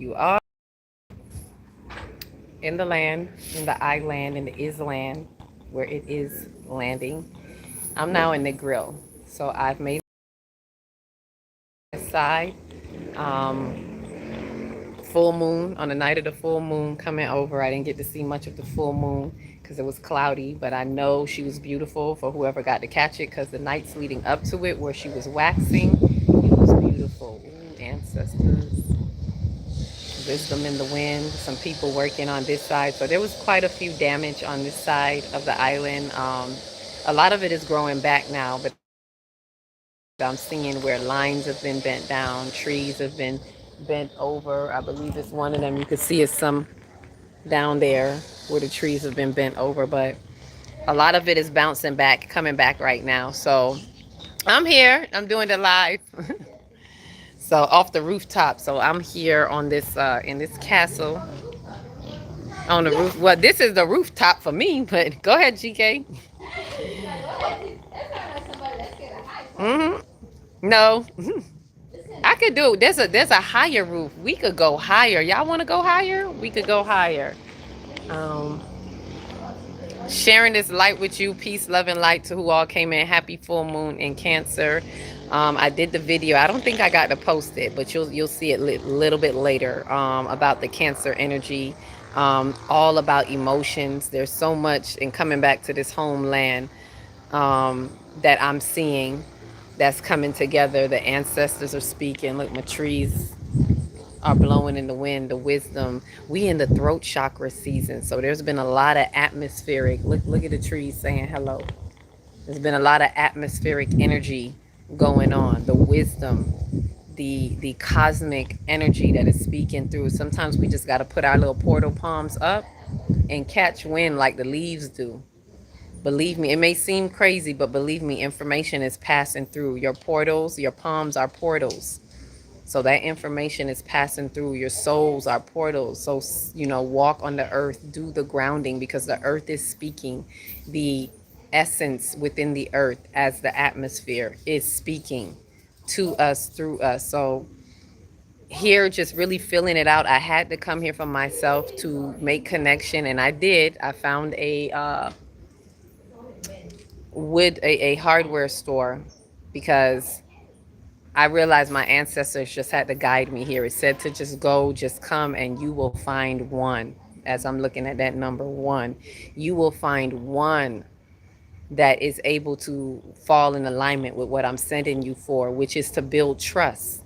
You are in the land, in the island, in the island, where it is landing. I'm now in the grill. So I've made this side. Um, Full moon, on the night of the full moon coming over. I didn't get to see much of the full moon because it was cloudy, but I know she was beautiful for whoever got to catch it because the nights leading up to it, where she was waxing, it was beautiful. Ooh, ancestors, wisdom in the wind, some people working on this side. So there was quite a few damage on this side of the island. A lot of it is growing back now, but I'm seeing where lines have been bent down, trees have been bent over. I believe it's one of them. You could see it's some down there where the trees have been bent over, but a lot of it is bouncing back, coming back right now. So I'm here. I'm doing the live. So off the rooftop. So I'm here on this in this castle on the roof. Well, this is the rooftop for me, but go ahead, GK. Mhm. No. I could do. There's a higher roof. We could go higher. Y'all want to go higher? We could go higher. Um, Sharing this light with you, peace, love, and light to who all came in. Happy full moon in Cancer. I did the video. I don't think I got to post it, but you'll see it a little bit later about the Cancer energy, all about emotions. There's so much in coming back to this homeland that I'm seeing that's coming together. The ancestors are speaking. Look, my trees are blowing in the wind, the wisdom. We in the throat chakra season, so there's been a lot of atmospheric. Look at the trees saying hello. There's been a lot of atmospheric energy going on. The wisdom, the cosmic energy that is speaking through. Sometimes we just got to put our little portal palms up and catch wind like the leaves do. Believe me, it may seem crazy, but believe me, information is passing through your portals. Your palms are portals. So that information is passing through. Your souls are portals. So, walk on the earth, do the grounding because the earth is speaking. The essence within the earth as the atmosphere is speaking to us through us. So, here, just really feeling it out. I had to come here for myself to make connection, and I did. I found a hardware store because I realized my ancestors just had to guide me here. It said to just go, just come, and you will find one. As I'm looking at that number one, you will find one that is able to fall in alignment with what I'm sending you for, which is to build trust.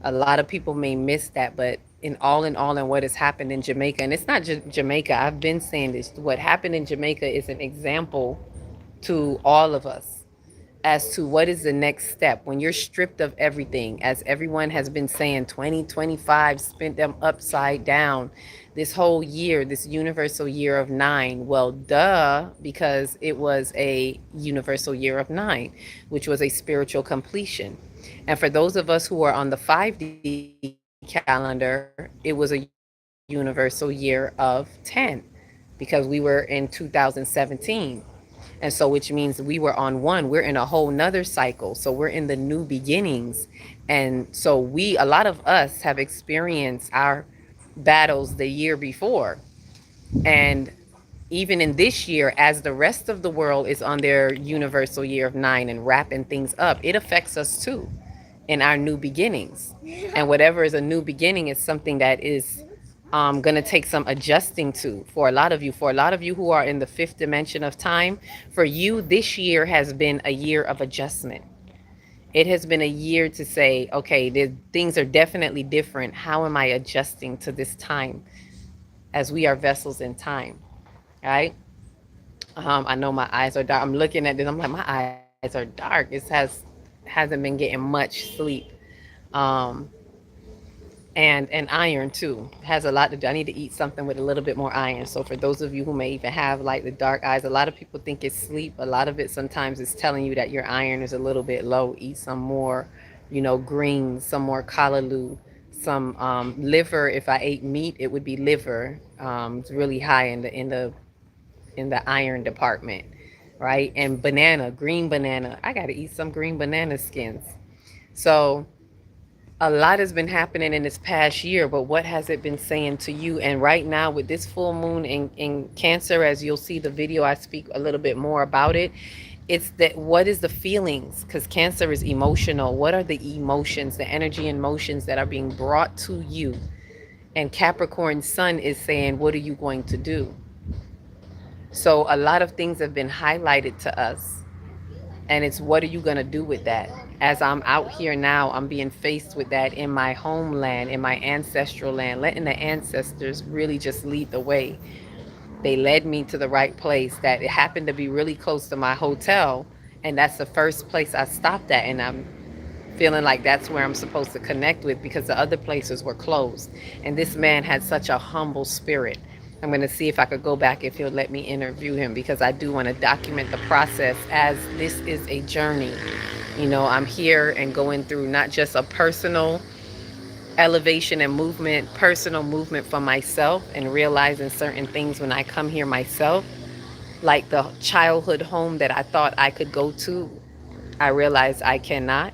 A lot of people may miss that, but in all, in what has happened in Jamaica, and it's not Jamaica, I've been saying this, what happened in Jamaica is an example to all of us as to what is the next step when you're stripped of everything. As everyone has been saying, 2025 spent them upside down this whole year, this universal year of nine. Well, duh, because it was a universal year of nine, which was a spiritual completion. And for those of us who are on the 5D calendar, it was a universal year of 10 because we were in 2017. And so, which means we were on one, we're in a whole nother cycle. So we're in the new beginnings. And so a lot of us have experienced our battles the year before. And even in this year, as the rest of the world is on their universal year of nine and wrapping things up, it affects us too in our new beginnings. And whatever is a new beginning is something that is going to take some adjusting to for a lot of you. For a lot of you who are in the fifth dimension of time, for you, this year has been a year of adjustment. It has been a year to say, okay, things are definitely different. How am I adjusting to this time as we are vessels in time? Right? I know my eyes are dark. I'm looking at this. I'm like, my eyes are dark. Hasn't been getting much sleep. Um, and iron too has a lot to do. I need to eat something with a little bit more iron. So for those of you who may even have like the dark eyes, a lot of people think it's sleep. A lot of it sometimes is telling you that your iron is a little bit low. Eat some more, greens, some more callaloo, some liver. If I ate meat, it would be liver. It's really high in the iron department, right? And banana, green banana. I got to eat some green banana skins. So A lot has been happening in this past year, but what has it been saying to you? And right now, with this full moon in Cancer, as you'll see the video, I speak a little bit more about it. It's that what is the feelings? Because Cancer is emotional. What are the emotions, the energy and emotions that are being brought to you? And Capricorn Sun is saying, what are you going to do? So a lot of things have been highlighted to us. And it's what are you going to do with that? As I'm out here now, I'm being faced with that in my homeland, in my ancestral land, letting the ancestors really just lead the way. They led me to the right place that it happened to be really close to my hotel. And that's the first place I stopped at. And I'm feeling like that's where I'm supposed to connect with because the other places were closed. And this man had such a humble spirit. I'm going to see if I could go back if he'll let me interview him because I do want to document the process as this is a journey. You know, I'm here and going through not just a personal elevation and movement, personal movement for myself and realizing certain things when I come here myself, like the childhood home that I thought I could go to, I realized I cannot.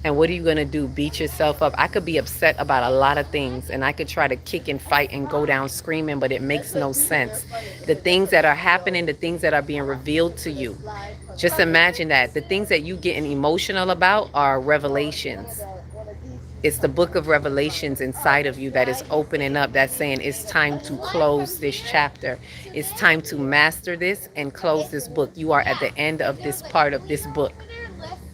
And what are you going to do? Beat yourself up? I could be upset about a lot of things and I could try to kick and fight and go down screaming, but it makes no sense. The things that are happening, the things that are being revealed to you, just imagine that. The things that you getting emotional about are revelations. It's the book of Revelations inside of you that is opening up, that's saying it's time to close this chapter. It's time to master this and close this book. You are at the end of this part of this book.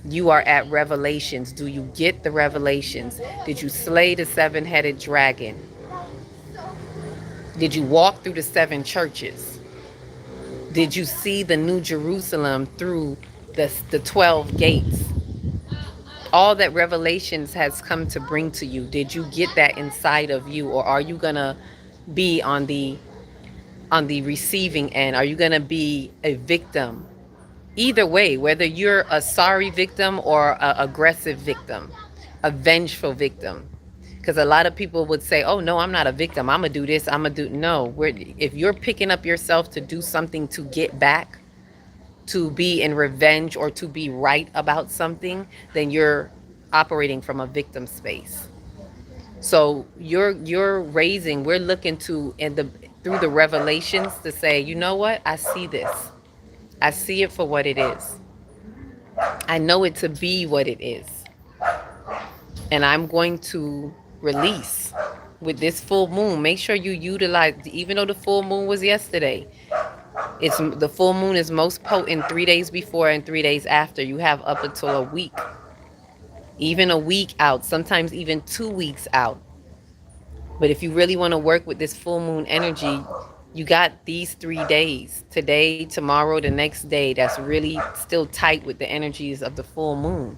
You are at Revelations. Do you get the revelations? Did you slay the seven-headed dragon? Did you walk through the seven churches? Did you see the New Jerusalem through the 12 gates? All that Revelations has come to bring to you, did you get that inside of you, or are you gonna be on the receiving end? Are you gonna be a victim? Either way, whether you're a sorry victim or a aggressive victim, a vengeful victim. Because a lot of people would say, oh no, I'm not a victim, I'm gonna do this, I'm gonna do no. If you're picking up yourself to do something to get back, to be in revenge or to be right about something, then you're operating from a victim space. So we're looking to through the revelations to say, you know what, I see this. I see it for what it is. I know it to be what it is. And I'm going to release with this full moon. Make sure you utilize, even though the full moon was yesterday, the full moon is most potent 3 days before and 3 days after. You have up until a week, even a week out, sometimes even 2 weeks out. But if you really want to work with this full moon energy, you got these 3 days, today, tomorrow, the next day, that's really still tight with the energies of the full moon.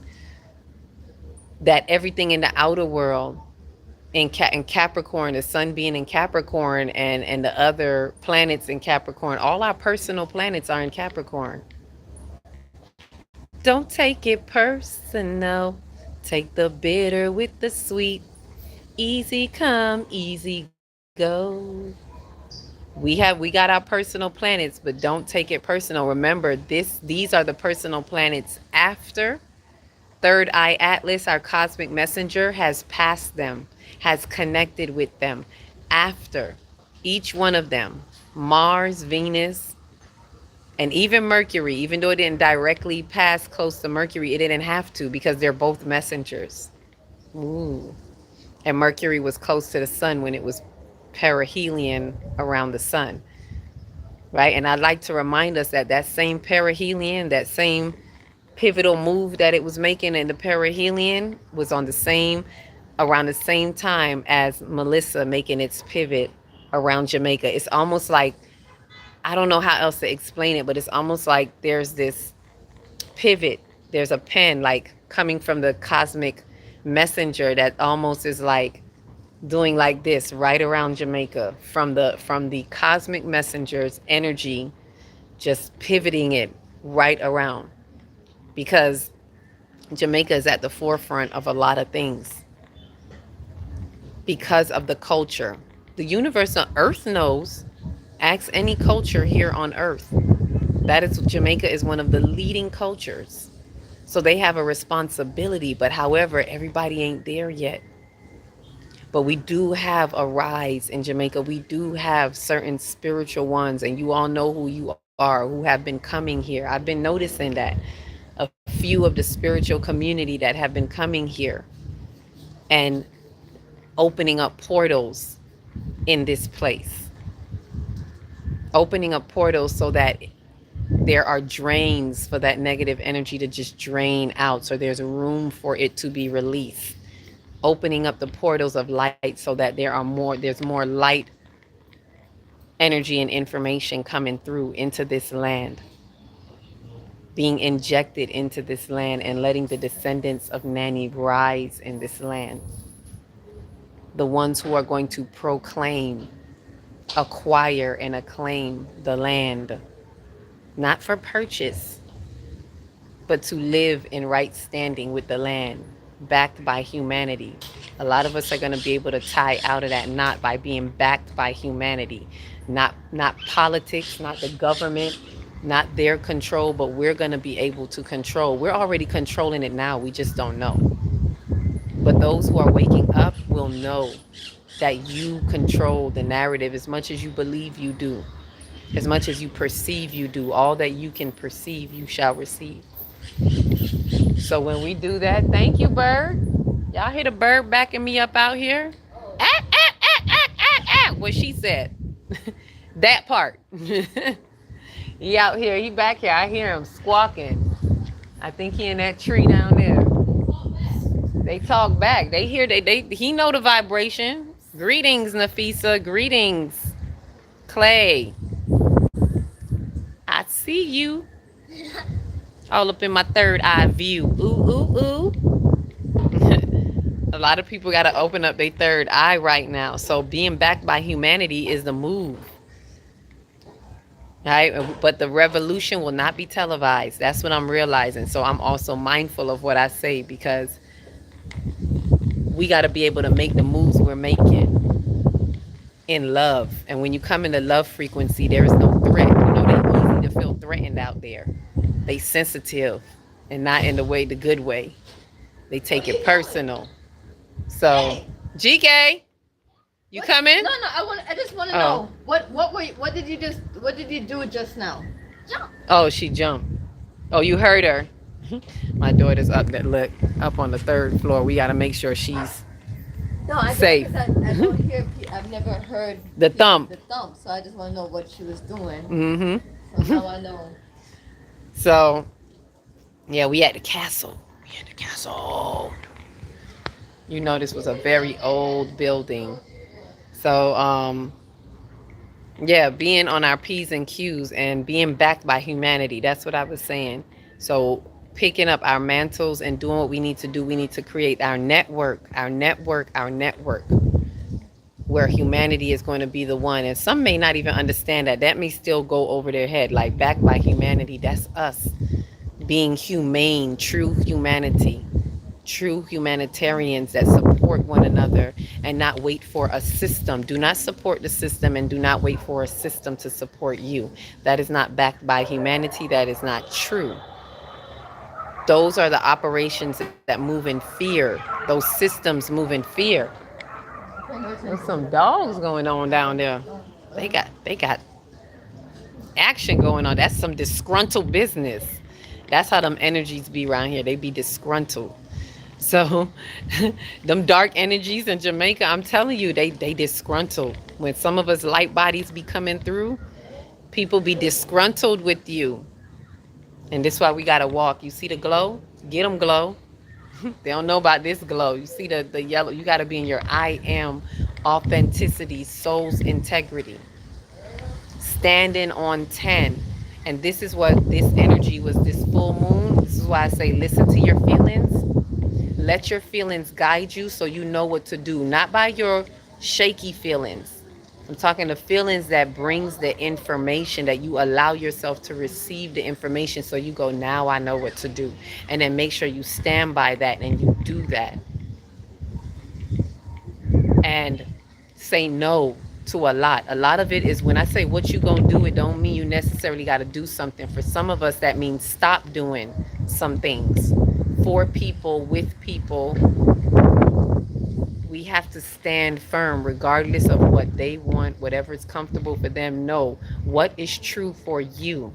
That everything in the outer world, in Capricorn, the sun being in Capricorn and the other planets in Capricorn, all our personal planets are in Capricorn. Don't take it personal. Take the bitter with the sweet. Easy come, easy go. We got our personal planets, but don't take it personal. Remember, these are the personal planets after Third Eye Atlas, our cosmic messenger, has passed them, has connected with them. After each one of them, Mars, Venus, and even Mercury, even though it didn't directly pass close to Mercury, it didn't have to because they're both messengers. Ooh. And Mercury was close to the sun when it was perihelion around the sun, right? And I'd like to remind us that that same perihelion, that same pivotal move that it was making in the perihelion was around the same time as Melissa making its pivot around Jamaica. It's almost like, I don't know how else to explain it, but it's almost like there's this pivot, there's a pen like coming from the cosmic messenger that almost is like doing like this right around Jamaica from the cosmic messenger's energy, just pivoting it right around, because Jamaica is at the forefront of a lot of things because of the culture. The universe on Earth knows. Ask any culture here on Earth. Jamaica is one of the leading cultures. So they have a responsibility, but however, everybody ain't there yet. But we do have a rise in Jamaica. We do have certain spiritual ones, and you all know who you are, who have been coming here. I've been noticing that a few of the spiritual community that have been coming here and opening up portals in this place, opening up portals so that there are drains for that negative energy to just drain out, so there's room for it to be released, opening up the portals of light so that there's more light energy and information coming through into this land, being injected into this land, and letting the descendants of Nani rise in this land, the ones who are going to proclaim, acquire, and acclaim the land, not for purchase, but to live in right standing with the land, backed by humanity. A lot of us are going to be able to tie out of that knot by being backed by humanity, not politics, not the government, not their control, but we're going to be able to control. We're already controlling it now. We just don't know. But those who are waking up will know that you control the narrative as much as you believe you do, as much as you perceive you do. All that you can perceive, you shall receive. So when we do that, thank you, bird. Y'all hear the bird backing me up out here? Ah, ah, ah, ah, ah, ah. What she said. That part. He out here. He back here. I hear him squawking. I think he in that tree down there. They talk back. They hear. He know the vibration. Greetings, Nafisa. Greetings, Clay. I see you. All up in my third eye view. Ooh, ooh, ooh. A lot of people got to open up their third eye right now. So being backed by humanity is the move. Right? But the revolution will not be televised. That's what I'm realizing. So I'm also mindful of what I say, because we got to be able to make the moves we're making in love. And when you come in the love frequency, there is no threat. You know, they're easy to feel threatened out there. They sensitive, and not in the way, the good way. They take it personal. So, GK, you coming? No, no. I just want to know what did you do just now? Jump. Oh, she jumped. Oh, you heard her. My daughter's up there. Look, up on the third floor. We got to make sure she's No, I safe. I don't hear. I've never heard The thump. The thump. So I just want to know what she was doing. Mm-hmm. So now I know. So, yeah, we at the castle. We at the castle. You know, this was a very old building. So, yeah, being on our P's and Q's and being backed by humanity. That's what I was saying. So picking up our mantles and doing what we need to do. We need to create our network, where humanity is going to be the one. And some may not even understand that. That may still go over their head. Like, backed by humanity, that's us being humane, true humanity, true humanitarians that support one another and not wait for a system. Do not support the system, and do not wait for a system to support you. That is not backed by humanity. That is not true. Those are the operations that move in fear. Those systems move in fear. There's some dogs going on down there. They got action going on. That's some disgruntled business. That's how them energies be around here. They be disgruntled. So them dark energies in Jamaica, I'm telling you, they disgruntled. When some of us light bodies be coming through, people be disgruntled with you. And this is why we gotta walk. You see the glow? Get them glow. They don't know about this glow. You see the yellow? You gotta be in your I am authenticity, soul's integrity. Standing on 10. And this is what this energy was, this full moon. This is why I say listen to your feelings. Let your feelings guide you so you know what to do. Not by your shaky feelings. I'm talking the feelings that brings the information, that you allow yourself to receive the information, so you go, now I know what to do. And then make sure you stand by that and you do that. And say no to a lot. A lot of it is, when I say what you gonna do, it don't mean you necessarily got to do something. For some of us, that means stop doing some things. for people, with people. We have to stand firm regardless of what they want, whatever is comfortable for them. No, what is true for you?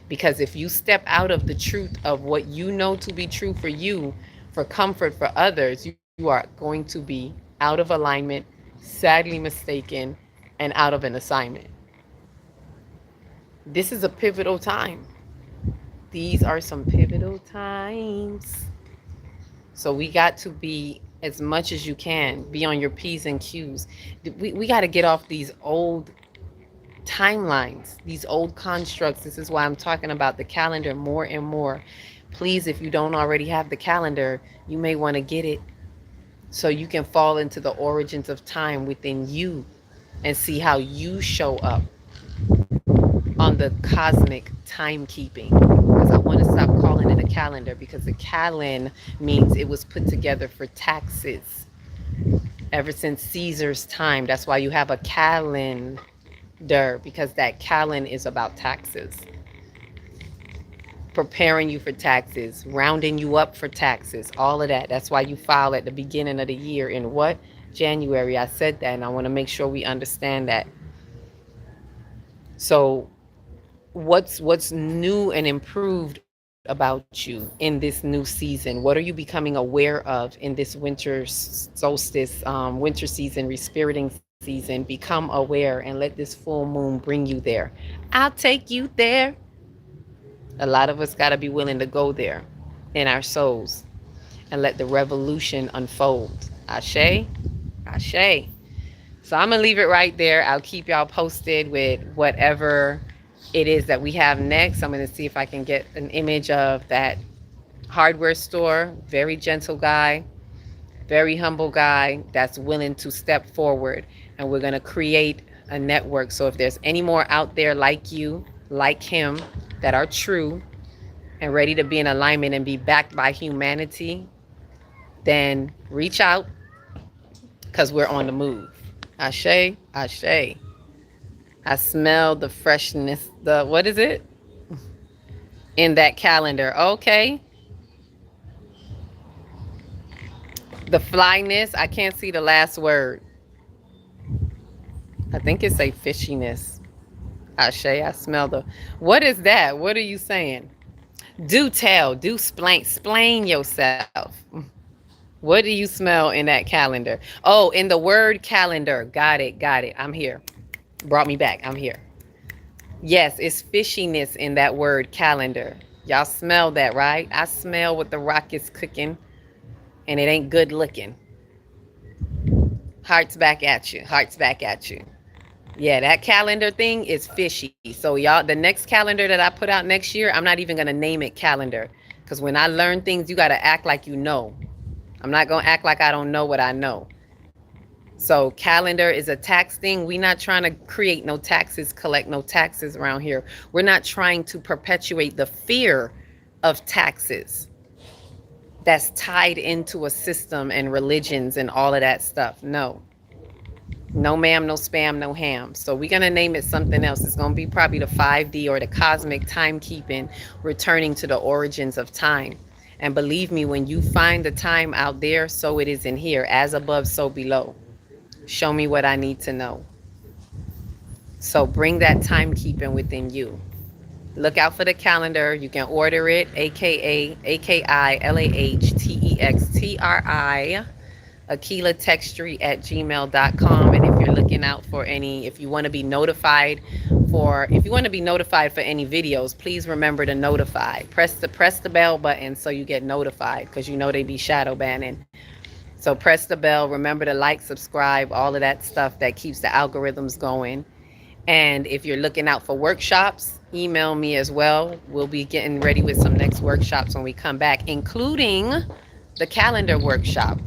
Because if you step out of the truth of what you know to be true for you, for comfort for others, you are going to be out of alignment, sadly mistaken, and out of an assignment. This is a pivotal time. These are some pivotal times. So we got to be, as much as you can, be on your P's and Q's. We got to get off these old timelines, these old constructs. This is why I'm talking about the calendar more and more. Please, if you don't already have the calendar, you may want to get it so you can fall into the origins of time within you and see how you show up on the cosmic timekeeping. Because I want to stop calling it a calendar, because the calend means it was put together for taxes ever since Caesar's time. That's why you have a calendar, because that calend is about taxes, preparing you for taxes, rounding you up for taxes, all of that. That's why you file at the beginning of the year in what? January. I said that, and I want to make sure we understand that. So what's new and improved about you in this new season? What are you becoming aware of in this winter solstice, winter season, respiriting season? Become aware and let this full moon bring you there. I'll take you there. A lot of us got to be willing to go there in our souls and let the revolution unfold. Ashe, ashe. So I'm gonna leave it right there. I'll keep y'all posted with whatever it is that we have next. I'm gonna see if I can get an image of that hardware store. Very gentle guy, very humble guy that's willing to step forward, and we're gonna create a network. So if there's any more out there like you, like him, that are true and ready to be in alignment and be backed by humanity, then reach out, because we're on the move. Ashe, ashe. I smell the freshness, the, what is it? In that calendar. Okay. The flyness. I can't see the last word. I think it's a fishiness. Ashe, I smell the, what is that? What are you saying? Do tell, do explain yourself. What do you smell in that calendar? Oh, in the word calendar. Got it, got it. I'm here. Brought me back. I'm here. Yes, it's fishiness in that word calendar. Y'all smell that, right? I smell what the rock is cooking, and it ain't good looking. Hearts back at you. Hearts back at you. Yeah, that calendar thing is fishy. So y'all, the next calendar that I put out next year, I'm not even going to name it calendar. Because when I learn things, you got to act like you know. I'm not going to act like I don't know what I know. So calendar is a tax thing. We're not trying to create no taxes, collect no taxes around here. We're not trying to perpetuate the fear of taxes that's tied into a system and religions and all of that stuff. No. No ma'am, no spam, no ham. So we're going to name it something else. It's going to be probably the 5D or the cosmic timekeeping, returning to the origins of time. And believe me, when you find the time out there, so it is in here. As above, so below. Show me what I need to know. So bring that timekeeping within you. Look out for the calendar. You can order it, AKILAHTEXTRI, akilatextry@gmail.com. And if you're looking out for any, if you want to be notified for any videos, please remember to notify. Press the bell button so you get notified, because you know they be shadow banning. So press the bell. Remember to like, subscribe, all of that stuff that keeps the algorithms going. And if you're looking out for workshops, email me as well. We'll be getting ready with some next workshops when we come back, including the calendar workshop,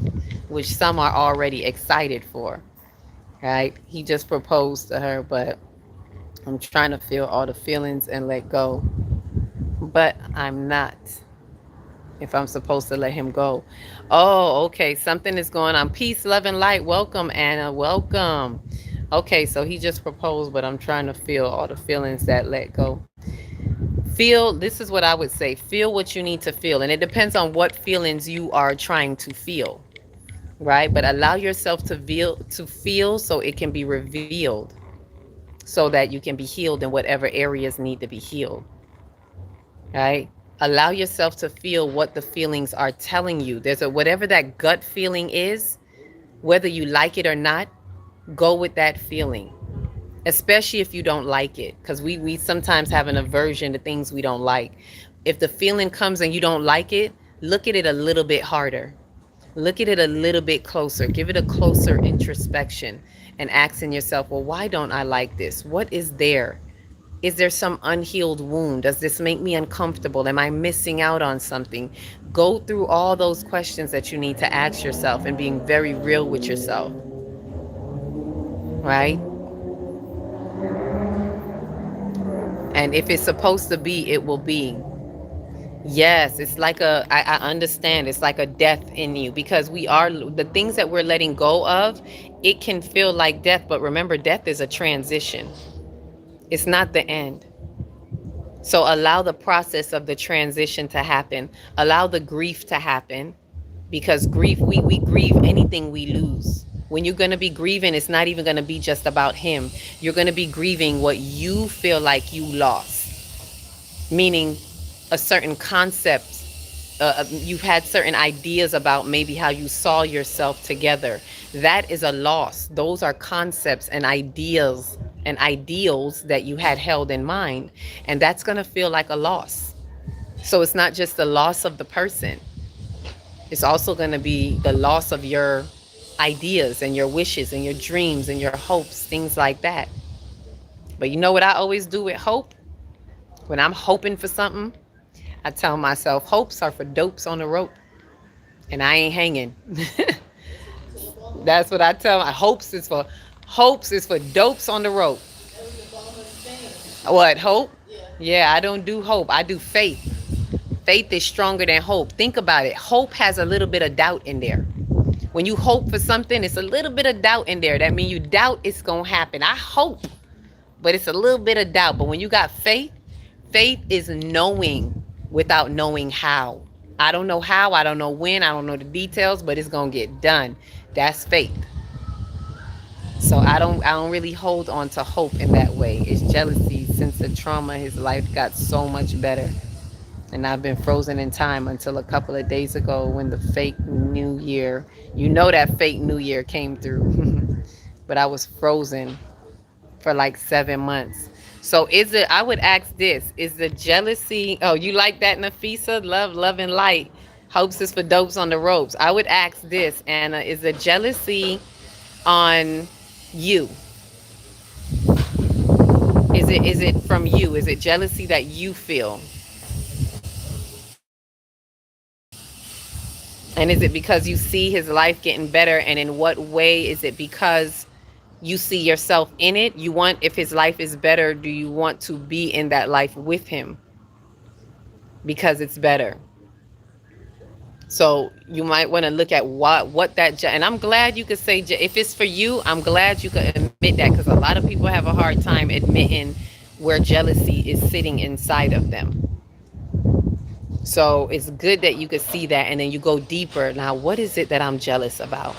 which some are already excited for. Right? He just proposed to her, but I'm trying to feel all the feelings and let go. But I'm not. If I'm supposed to let him go. Oh, okay. Something is going on. Peace, love, and light. Welcome, Anna. Welcome. Okay, so he just proposed, but I'm trying to feel all the feelings that let go. Feel, this is what I would say, feel what you need to feel. And it depends on what feelings you are trying to feel, right? But allow yourself to feel so it can be revealed, so that you can be healed in whatever areas need to be healed, right? Allow yourself to feel what the feelings are telling you. There's a, whatever that gut feeling is, whether you like it or not, go with that feeling, especially if you don't like it, because we sometimes have an aversion to things we don't like. If the feeling comes and you don't like it, look at it a little bit harder. Look at it a little bit closer. Give it a closer introspection and asking yourself, well, why don't I like this? What is there? Is there some unhealed wound? Does this make me uncomfortable? Am I missing out on something? Go through all those questions that you need to ask yourself and being very real with yourself, right? And if it's supposed to be, it will be. Yes, it's like I understand. It's like a death in you, because we are, the things that we're letting go of, it can feel like death. But remember, death is a transition, it's not the end. So allow the process of the transition to happen. Allow the grief to happen, because grief, we grieve anything we lose. When you're going to be grieving, it's not even going to be just about him. You're going to be grieving what you feel like you lost, meaning a certain concept. You've had certain ideas about maybe how you saw yourself together. That is a loss. Those are concepts and ideas and ideals that you had held in mind, and that's going to feel like a loss. So it's not just the loss of the person, it's also going to be the loss of your ideas and your wishes and your dreams and your hopes, things like that. But you know what I always do with hope? When I'm hoping for something, I tell myself, hopes are for dopes on the rope, and I ain't hanging. That's what I tell my hopes is for dopes on the rope. What, hope? Yeah, I don't do hope. I do faith. Faith is stronger than hope. Think about it. Hope has a little bit of doubt in there. When you hope for something, it's a little bit of doubt in there. That means you doubt it's going to happen. I hope, but it's a little bit of doubt. But when you got faith, faith is knowing without knowing how. I don't know how, I don't know when, I don't know the details, but it's going to get done. That's faith. So I don't really hold on to hope in that way. It's jealousy. Since the trauma, his life got so much better. And I've been frozen in time until a couple of days ago, when the fake new year, that fake new year came through. But I was frozen for like 7 months. So I would ask this, is the jealousy, oh, you like that, Nafisa? Love and light. Hopes is for dopes on the ropes. I would ask this, Anna, is the jealousy on you? Is it from you? Is it jealousy that you feel? And is it because you see his life getting better? And in what way? Is it because you see yourself in it? You want, if his life is better, do you want to be in that life with him because it's better? So you might want to look at what that, and I'm glad you could say, if it's for you, I'm glad you could admit that, because a lot of people have a hard time admitting where jealousy is sitting inside of them. So it's good that you could see that, and then you go deeper. Now, what is it that I'm jealous about?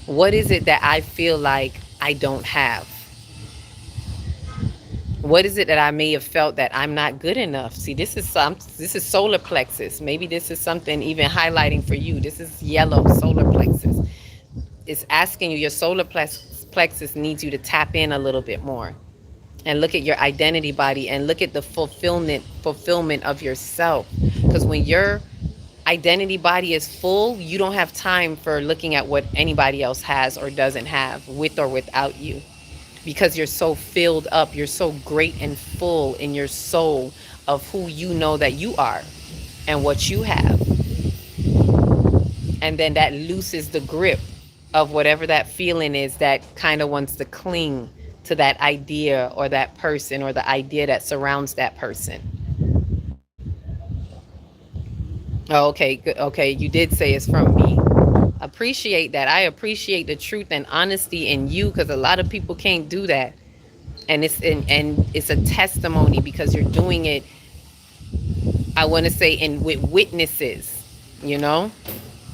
What is it that I feel like I don't have? What is it that I may have felt that I'm not good enough? See, this is solar plexus. Maybe this is something even highlighting for you. This is yellow solar plexus. It's asking you, your solar plexus needs you to tap in a little bit more and look at your identity body and look at the fulfillment of yourself. Because when your identity body is full, you don't have time for looking at what anybody else has or doesn't have, with or without you. Because you're so filled up, you're so great and full in your soul of who you know that you are and what you have. And then that looses the grip of whatever that feeling is that kind of wants to cling to that idea or that person or the idea that surrounds that person. Oh, okay, good. Okay, you did say it's from me. Appreciate that. I appreciate the truth and honesty in you, because a lot of people can't do that. And it's a testimony because you're doing it, I want to say, in with witnesses, you know.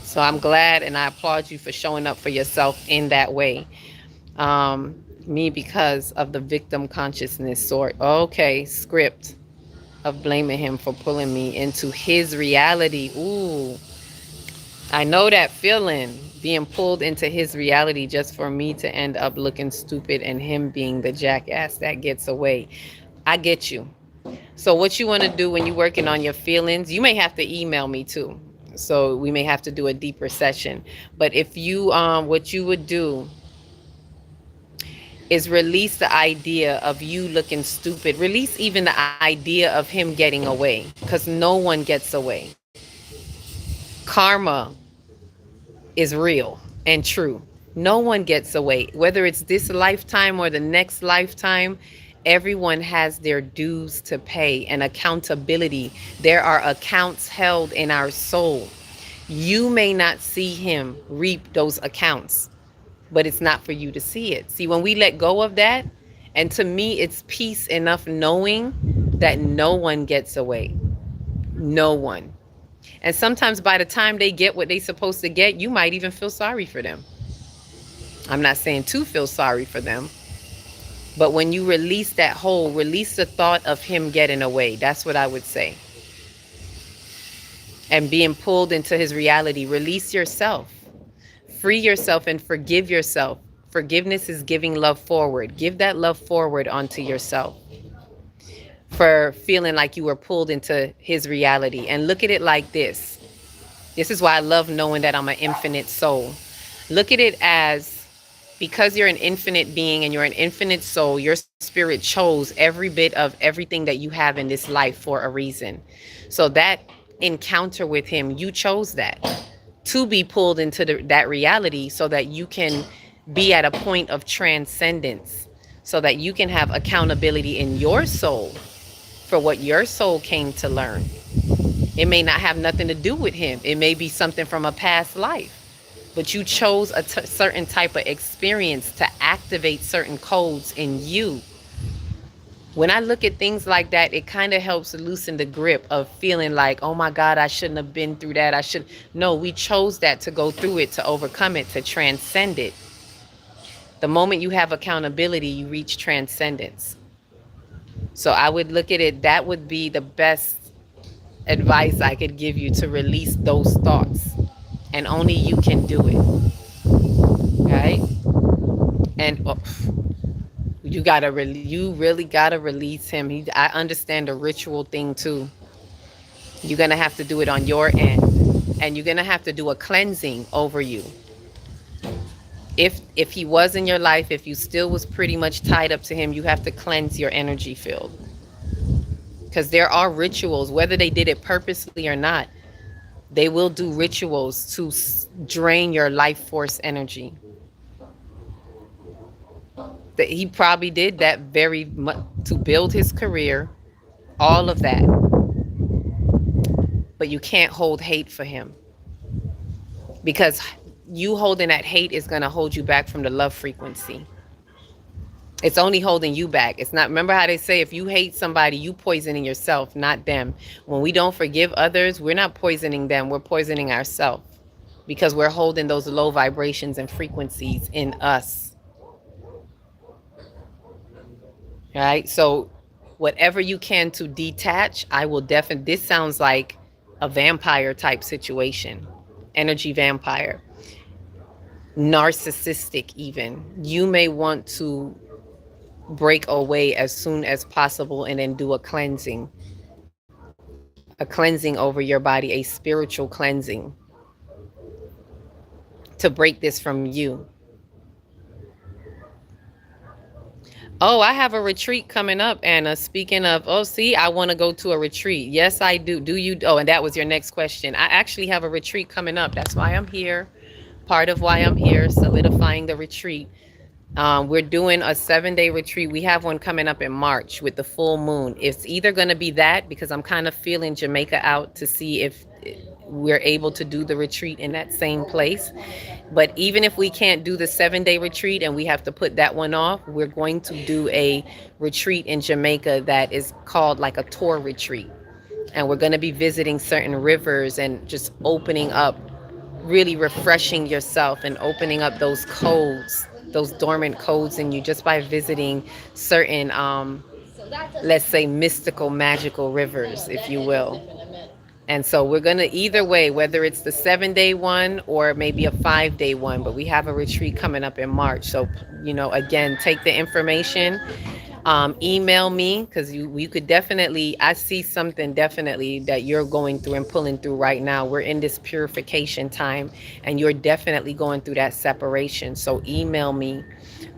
So I'm glad and I applaud you for showing up for yourself in that way. Me, because of the victim consciousness sort. Okay, script of blaming him for pulling me into his reality. Ooh, I know that feeling, being pulled into his reality just for me to end up looking stupid and him being the jackass that gets away. I get you. So what you want to do when you're working on your feelings, you may have to email me too. So we may have to do a deeper session. But if you what you would do is release the idea of you looking stupid. Release even the idea of him getting away, because no one gets away. Karma is real and true. No one gets away. Whether it's this lifetime or the next lifetime, everyone has their dues to pay and accountability. There are accounts held in our soul. You may not see him reap those accounts, but it's not for you to see it. See, when we let go of that, and to me, it's peace enough knowing that no one gets away. No one. And sometimes by the time they get what they're supposed to get, you might even feel sorry for them. I'm not saying to feel sorry for them, but when you release that whole, release the thought of him getting away. That's what I would say. And being pulled into his reality, release yourself. Free yourself and forgive yourself. Forgiveness is giving love forward. Give that love forward onto yourself for feeling like you were pulled into his reality. And look at it like this. This is why I love knowing that I'm an infinite soul. Look at it as, because you're an infinite being and you're an infinite soul, your spirit chose every bit of everything that you have in this life for a reason. So that encounter with him, you chose that to be pulled into that reality so that you can be at a point of transcendence, so that you can have accountability in your soul for what your soul came to learn. It may not have nothing to do with him. It may be something from a past life, but you chose a certain type of experience to activate certain codes in you. When I look at things like that, it kind of helps loosen the grip of feeling like, oh my God, I shouldn't have been through that. No, we chose that to go through it, to overcome it, to transcend it. The moment you have accountability, you reach transcendence. So I would look at it, that would be the best advice I could give you, to release those thoughts. And only you can do it. Right? And you really gotta release him. I understand the ritual thing too. You're gonna have to do it on your end, and you're gonna have to do a cleansing over you. If he was in your life, if you still was pretty much tied up to him, you have to cleanse your energy field, because there are rituals, whether they did it purposely or not. They will do rituals to drain your life force energy. That he probably did that very much to build his career, all of that. But you can't hold hate for him, because you holding that hate is going to hold you back from the love frequency. It's only holding you back. It's not, remember how they say, if you hate somebody, you poisoning yourself, not them. When we don't forgive others, we're not poisoning them, we're poisoning ourselves, because we're holding those low vibrations and frequencies in us. Right? So whatever you can to detach, I will definitely, this sounds like a vampire type situation, energy vampire, narcissistic even. You may want to break away as soon as possible and then do a cleansing over your body, a spiritual cleansing to break this from you. Oh, I have a retreat coming up, Anna. Speaking of, oh, see, I want to go to a retreat. Yes, I do. Do you? Oh, and that was your next question. I actually have a retreat coming up. That's why I'm here. Part of why I'm here, solidifying the retreat. We're doing a 7-day retreat. We have one coming up in March with the full moon. It's either going to be that, because I'm kind of feeling Jamaica out to see if we're able to do the retreat in that same place. But even if we can't do the 7-day retreat and we have to put that one off, we're going to do a retreat in Jamaica that is called like a tour retreat. And we're going to be visiting certain rivers and just opening up, really refreshing yourself and opening up those codes, those dormant codes in you, just by visiting certain, let's say, mystical, magical rivers, if you will. And so we're going to, either way, whether it's the 7-day one or maybe a 5-day one, but we have a retreat coming up in March. So, again, take the information, email me, because you could definitely, I see something definitely that you're going through and pulling through right now. We're in this purification time and you're definitely going through that separation. So email me,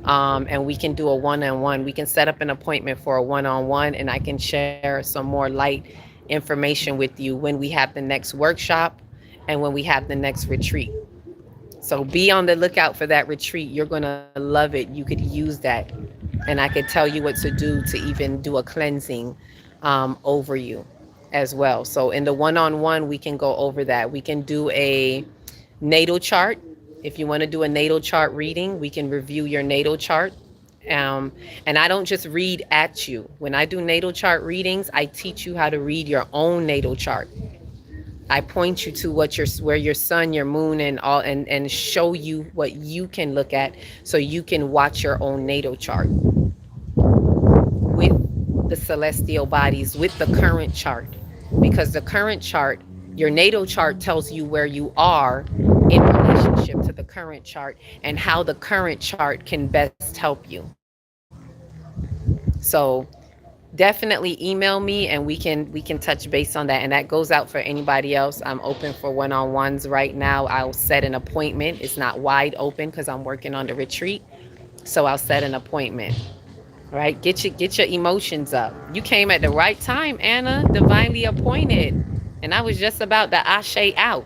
and we can do a one-on-one. We can set up an appointment for a one-on-one, and I can share some more light information with you when we have the next workshop and when we have the next retreat. So be on the lookout for that retreat. You're going to love it. You could use that. And I could tell you what to do to even do a cleansing over you as well. So in the one-on-one, we can go over that. We can do a natal chart. If you want to do a natal chart reading, we can review your natal chart. And I don't just read at you. When I do natal chart readings, I teach you how to read your own natal chart. I point you to where your sun, your moon, and show you what you can look at so you can watch your own natal chart with the celestial bodies, with the current chart. Because the current chart, your natal chart, tells you where you are in relationship to the current chart and how the current chart can best help you. So definitely email me and we can touch base on that. And that goes out for anybody else. I'm open for one-on-ones right now. I'll set an appointment. It's not wide open because I'm working on the retreat. So I'll set an appointment. Right? Get your emotions up. You came at the right time, Anna, divinely appointed. And I was just about to ashe out.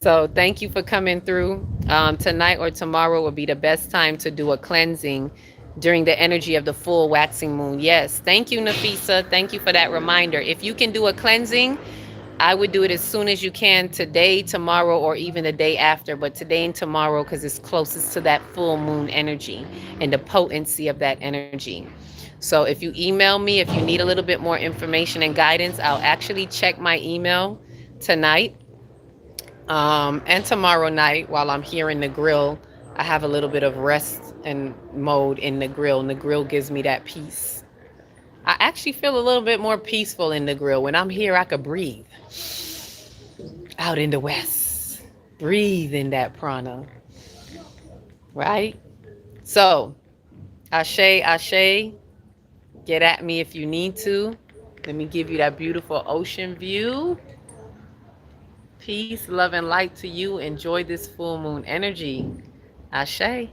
So thank you for coming through. Tonight or tomorrow will be the best time to do a cleansing during the energy of the full waxing moon. Yes. Thank you, Nafisa. Thank you for that reminder. If you can do a cleansing, I would do it as soon as you can, today, tomorrow, or even the day after. But today and tomorrow, because it's closest to that full moon energy and the potency of that energy. So if you email me, if you need a little bit more information and guidance, I'll actually check my email tonight. And tomorrow night while I'm here in the grill. I have a little bit of rest and mode in the grill, and the grill gives me that peace. I actually feel a little bit more peaceful in the grill. When I'm here, I could breathe out in the west, breathe in that prana, right? So ashe, ashe, get at me if you need to. Let me give you that beautiful ocean view. Peace, love, and light to you. Enjoy this full moon energy. Ashe.